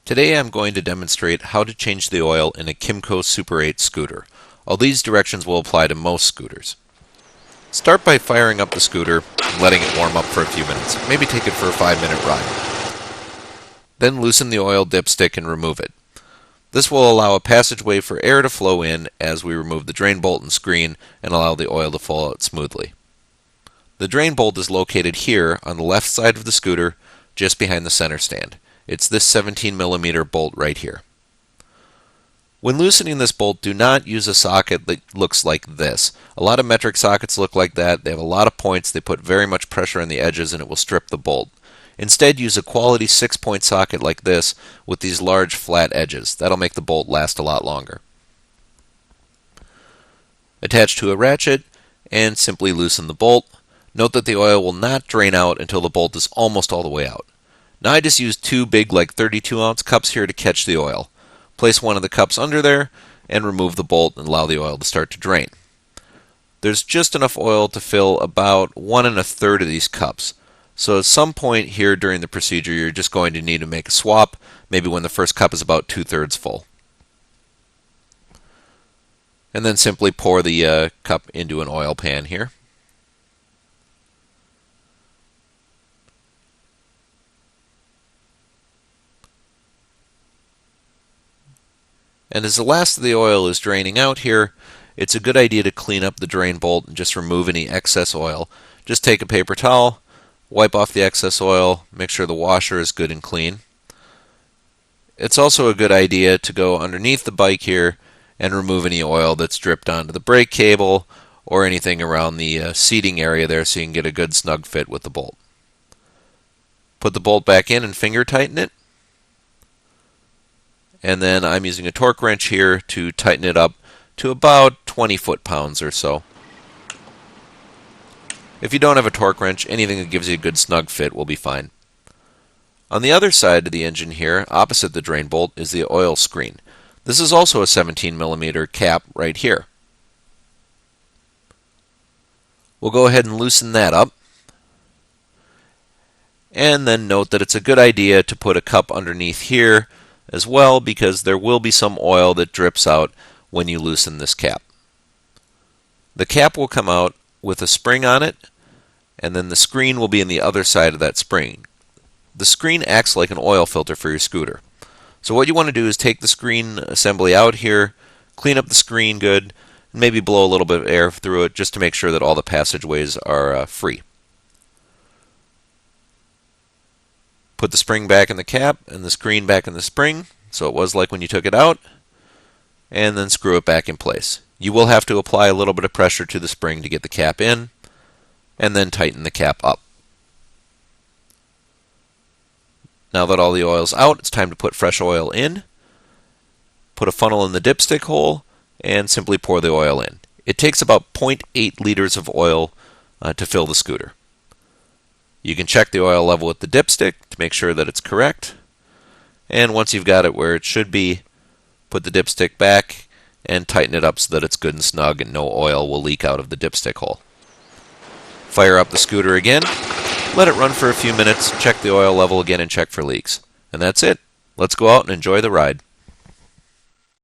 Today I'm going to demonstrate how to change the oil in a Kymco Super8 scooter. All these directions will apply to most scooters. Start by firing up the scooter and letting it warm up for a few minutes. Maybe take it for a 5-minute ride. Then loosen the oil dipstick and remove it. This will allow a passageway for air to flow in as we remove the drain bolt and screen and allow the oil to flow out smoothly. The drain bolt is located here on the left side of the scooter, just behind the center stand. It's this 17mm bolt right here. When loosening this bolt, do not use a socket that looks like this. A lot of metric sockets look like that. They have a lot of points. They put very much pressure on the edges and it will strip the bolt. Instead, use a quality 6-point socket like this with these large flat edges. That'll make the bolt last a lot longer. Attach to a ratchet and simply loosen the bolt. Note that the oil will not drain out until the bolt is almost all the way out. Now I just used two big, like 32-ounce cups here to catch the oil. Place one of the cups under there and remove the bolt and allow the oil to start to drain. There's just enough oil to fill about 1 1/3 of these cups. So at some point here during the procedure, you're just going to need to make a swap, maybe when the first cup is about 2/3 full. And then simply pour the cup into an oil pan here. And as the last of the oil is draining out here, it's a good idea to clean up the drain bolt and just remove any excess oil. Just take a paper towel, wipe off the excess oil, make sure the washer is good and clean. It's also a good idea to go underneath the bike here and remove any oil that's dripped onto the brake cable or anything around the seating area there so you can get a good snug fit with the bolt. Put the bolt back in and finger tighten it. And then I'm using a torque wrench here to tighten it up to about 20 foot-pounds or so. If you don't have a torque wrench, anything that gives you a good snug fit will be fine. On the other side of the engine here, opposite the drain bolt, is the oil screen. This is also a 17mm cap right here. We'll go ahead and loosen that up. And then note that it's a good idea to put a cup underneath here as well, because there will be some oil that drips out when you loosen this cap. The cap will come out with a spring on it, and then the screen will be on the other side of that spring. The screen acts like an oil filter for your scooter. So what you want to do is take the screen assembly out here, clean up the screen good, and maybe blow a little bit of air through it just to make sure that all the passageways are free. Put the spring back in the cap and the screen back in the spring, so it was like when you took it out, and then screw it back in place. You will have to apply a little bit of pressure to the spring to get the cap in, and then tighten the cap up. Now that all the oil's out, it's time to put fresh oil in. Put a funnel in the dipstick hole, and simply pour the oil in. It takes about 0.8 liters of oil to fill the scooter. You can check the oil level with the dipstick to make sure that it's correct. And once you've got it where it should be, put the dipstick back and tighten it up so that it's good and snug and no oil will leak out of the dipstick hole. Fire up the scooter again, let it run for a few minutes, check the oil level again and check for leaks. And that's it. Let's go out and enjoy the ride.